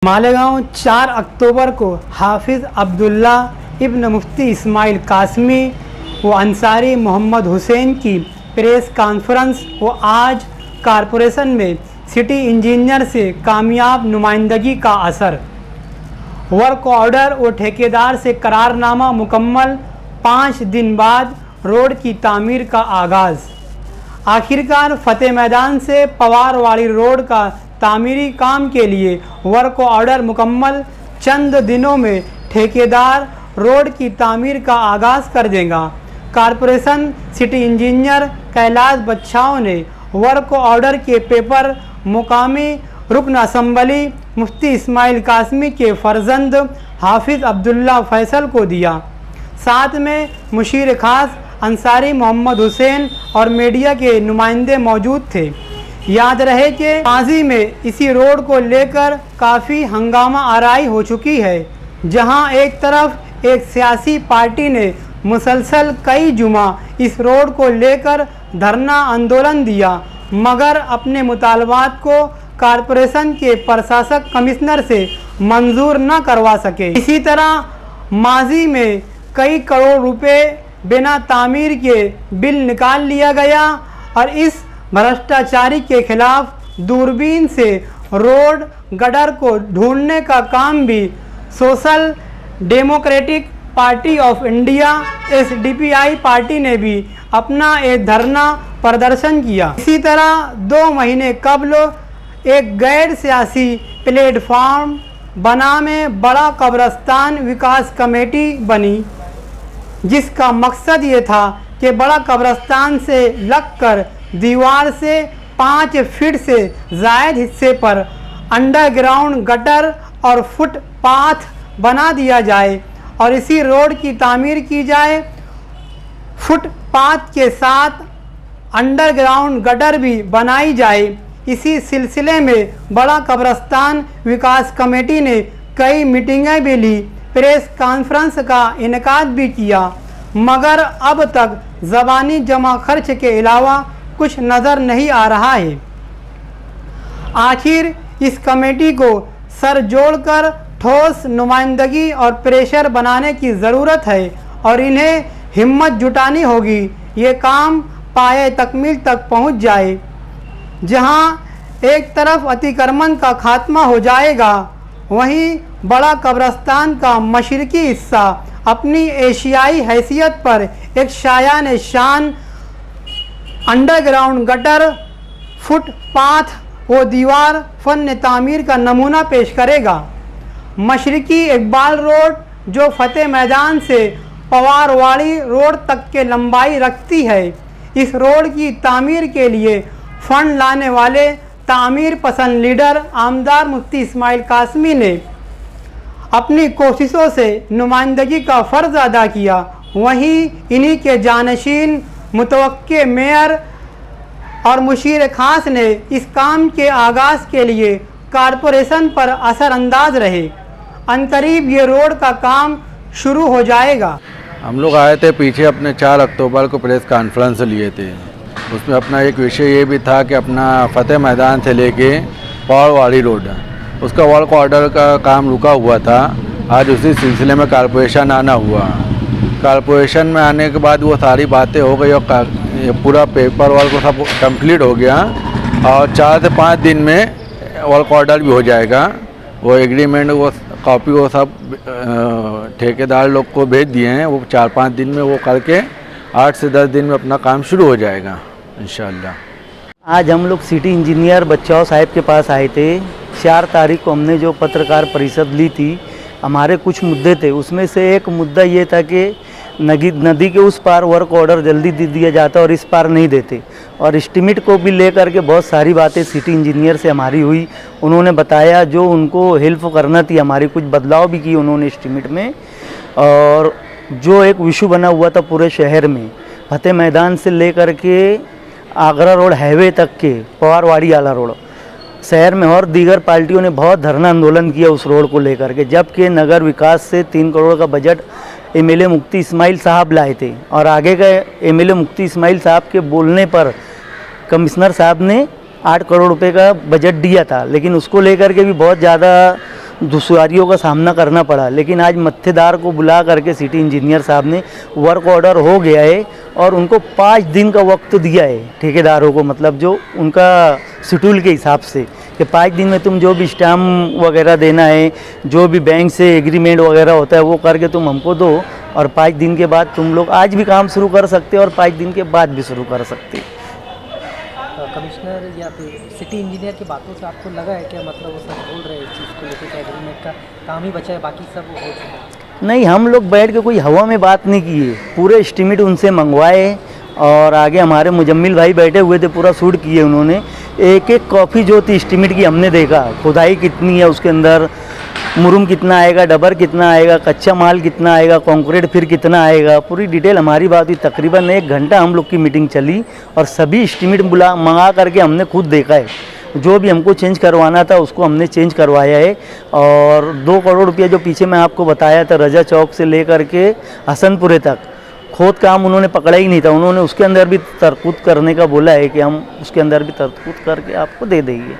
मालेगांव 4 अक्टूबर को हाफिज़ अब्दुल्ला इब्न मुफ्ती इस्माइल कासमी व अंसारी मोहम्मद हुसैन की प्रेस कॉन्फ्रेंस व आज कॉरपोरेशन में सिटी इंजीनियर से कामयाब नुमाइंदगी का असर, वर्क ऑर्डर व ठेकेदार से करारनामा मुकम्मल, 5 दिन बाद रोड की तामीर का आगाज़। आखिरकार फतेह मैदान से पवारवाड़ी रोड का तामीरी काम के लिए वर्क ऑर्डर मुकम्मल, चंद दिनों में ठेकेदार रोड की तामीर का आगाज़ कर देगा। कॉरपोरेशन सिटी इंजीनियर कैलाश बच्चाओं ने वर्क ऑर्डर के पेपर मुकामी रुकन असम्बली मुफ्ती इस्माइल कासमी के फर्जंद हाफिज़ अब्दुल्ला फैसल को दिया। साथ में मुशीर खास अंसारी मोहम्मद हुसैन और मीडिया के नुमाइंदे मौजूद थे। याद रहे कि माजी में इसी रोड को लेकर काफ़ी हंगामा आराई हो चुकी है, जहां एक तरफ एक सियासी पार्टी ने मुसलसल कई जुमा इस रोड को लेकर धरना आंदोलन दिया, मगर अपने मुतालबात को कॉरपोरेशन के प्रशासक कमिश्नर से मंजूर न करवा सके। इसी तरह माजी में कई करोड़ रुपए बिना तामीर के बिल निकाल लिया गया और इस भ्रष्टाचारी के खिलाफ दूरबीन से रोड गटर को ढूंढने का काम भी social democratic party of India SDPI party ने भी अपना एक धरना प्रदर्शन किया। इसी तरह 2 महीने कबल एक गैर सियासी प्लेटफॉर्म बना में बड़ा कब्रस्तान विकास कमेटी बनी, जिसका मकसद ये था कि बड़ा कब्रस्तान से लगकर दीवार से 5 फीट से ज़ायद हिस्से पर अंडरग्राउंड गटर और फुटपाथ बना दिया जाए और इसी रोड की तामीर की जाए। फुटपाथ के साथ अंडरग्राउंड गटर भी बनाई जाए। इसी सिलसिले में बड़ा कब्रस्तान विकास कमेटी ने कई मीटिंगें भी ली, प्रेस कॉन्फ्रेंस का इनेकाद भी किया, मगर अब तक ज़बानी जमा खर्च के अलावा कुछ नज़र नहीं आ रहा है। आखिर इस कमेटी को सर जोड़कर ठोस नुमाइंदगी और प्रेशर बनाने की ज़रूरत है और इन्हें हिम्मत जुटानी होगी, ये काम पाए तकमील तक पहुंच जाए। जहां एक तरफ अतिक्रमण का खात्मा हो जाएगा, वहीं बड़ा कब्रस्तान का मशरकी हिस्सा अपनी एशियाई हैसियत पर एक शायान शान अंडरग्राउंड गटर, फुटपाथ व दीवार फन तामीर का नमूना पेश करेगा। मशरकी इकबाल रोड, जो फतेह मैदान से पवारवाड़ी रोड तक के लंबाई रखती है, इस रोड की तामीर के लिए फंड लाने वाले तामीर पसंद लीडर आमदार मुफ्ती इस्माइल कासमी ने अपनी कोशिशों से नुमाइंदगी का फ़र्ज़ अदा किया। वहीं इन्हीं के जानशीन मुतवक्के मेयर और मुशीर खास ने इस काम के आगाज़ के लिए कॉरपोरेशन पर असरअंदाज रहे। अनकरीब ये रोड का काम शुरू हो जाएगा। हम लोग आए थे पीछे अपने 4 अक्टूबर को प्रेस कॉन्फ्रेंस लिए थे। उसमें अपना एक विषय ये भी था कि अपना फतेह मैदान से लेके पवारवाड़ी रोड, उसका वर्क ऑर्डर का काम रुका हुआ था। आज उसी सिलसिले में कॉरपोरेशन आना हुआ। कॉरपोरेशन में आने के बाद वो सारी बातें हो गई और पूरा पेपर वर्क सब कंप्लीट हो गया और 4 से 5 दिन में वर्क ऑर्डर भी हो जाएगा। वो एग्रीमेंट वो कॉपी वो सब ठेकेदार लोग को भेज दिए हैं। वो 4-5 दिन में वो करके 8 से 10 दिन में अपना काम शुरू हो जाएगा इंशाल्लाह। आज हम लोग सिटी इंजीनियर बच्चाओं साहब के पास आए थे। 4 तारीख को हमने जो पत्रकार परिषद ली थी, हमारे कुछ मुद्दे थे। उसमें से एक मुद्दा ये था कि नदी के उस पार वर्क ऑर्डर जल्दी दे दिया जाता और इस पार नहीं देते, और एस्टीमेट को भी लेकर के बहुत सारी बातें सिटी इंजीनियर से हमारी हुई। उन्होंने बताया जो उनको हेल्प करना थी, हमारी कुछ बदलाव भी की उन्होंने एस्टीमेट में। और जो एक इशू बना हुआ था पूरे शहर में, फतेह मैदान से लेकर के आगरा रोड हाईवे तक के पवारवाड़ी वाला रोड, शहर में और दीगर पार्टियों ने बहुत धरना आंदोलन किया उस रोड को लेकर के, जबकि नगर विकास से 3 करोड़ का बजट MLA मुफ्ती इस्माइल साहब लाए थे और आगे का MLA मुफ्ती इस्माइल साहब के बोलने पर कमिश्नर साहब ने 8 करोड़ रुपए का बजट दिया था, लेकिन उसको लेकर के भी बहुत ज़्यादा दुश्वारियों का सामना करना पड़ा, लेकिन आज मत्थेदार को बुला करके सिटी इंजीनियर साहब ने वर्क ऑर्डर हो गया है और उनको 5 दिन का वक्त दिया है ठेकेदारों को, मतलब जो उनका शेड्यूल के हिसाब से कि 5 दिन में तुम जो भी स्टैम्प वगैरह देना है, जो भी बैंक से एग्रीमेंट वगैरह होता है वो करके तुम हमको दो और 5 दिन के बाद तुम लोग आज भी काम शुरू कर सकते हो और 5 दिन के बाद भी शुरू कर सकते हो। कमिश्नर या फिर सिटी इंजीनियर की बातों से आपको लगा है क्या, मतलब वो सब बोल रहे हैं इस चीज़ को लेकर कि एग्रीमेंट का काम ही बचा है, बाकी सब हो चुका है? नहीं, हम लोग बैठ के कोई हवा में बात नहीं किए, पूरे एस्टीमेट उनसे मंगवाए और आगे हमारे मुजम्मिल भाई बैठे हुए थे, पूरा शूट किए उन्होंने। एक एक कॉपी जो थी एस्टीमेट की हमने देखा, खुदाई कितनी है उसके अंदर, मुरुम कितना आएगा, डबर कितना आएगा, कच्चा माल कितना आएगा, कंक्रीट फिर कितना आएगा, पूरी डिटेल हमारी बात हुई। तकरीबन 1 घंटा हम लोग की मीटिंग चली और सभी एस्टीमेट मंगा करके हमने खुद देखा है। जो भी हमको चेंज करवाना था उसको हमने चेंज करवाया है और 2 करोड़ रुपया जो पीछे मैं आपको बताया था रजा चौक से लेकर के हसनपुरे तक खोद काम उन्होंने पकड़ा ही नहीं था, उन्होंने उसके अंदर भी तरकूद करने का बोला है कि हम उसके अंदर भी तरकूद करके आपको दे देंगे।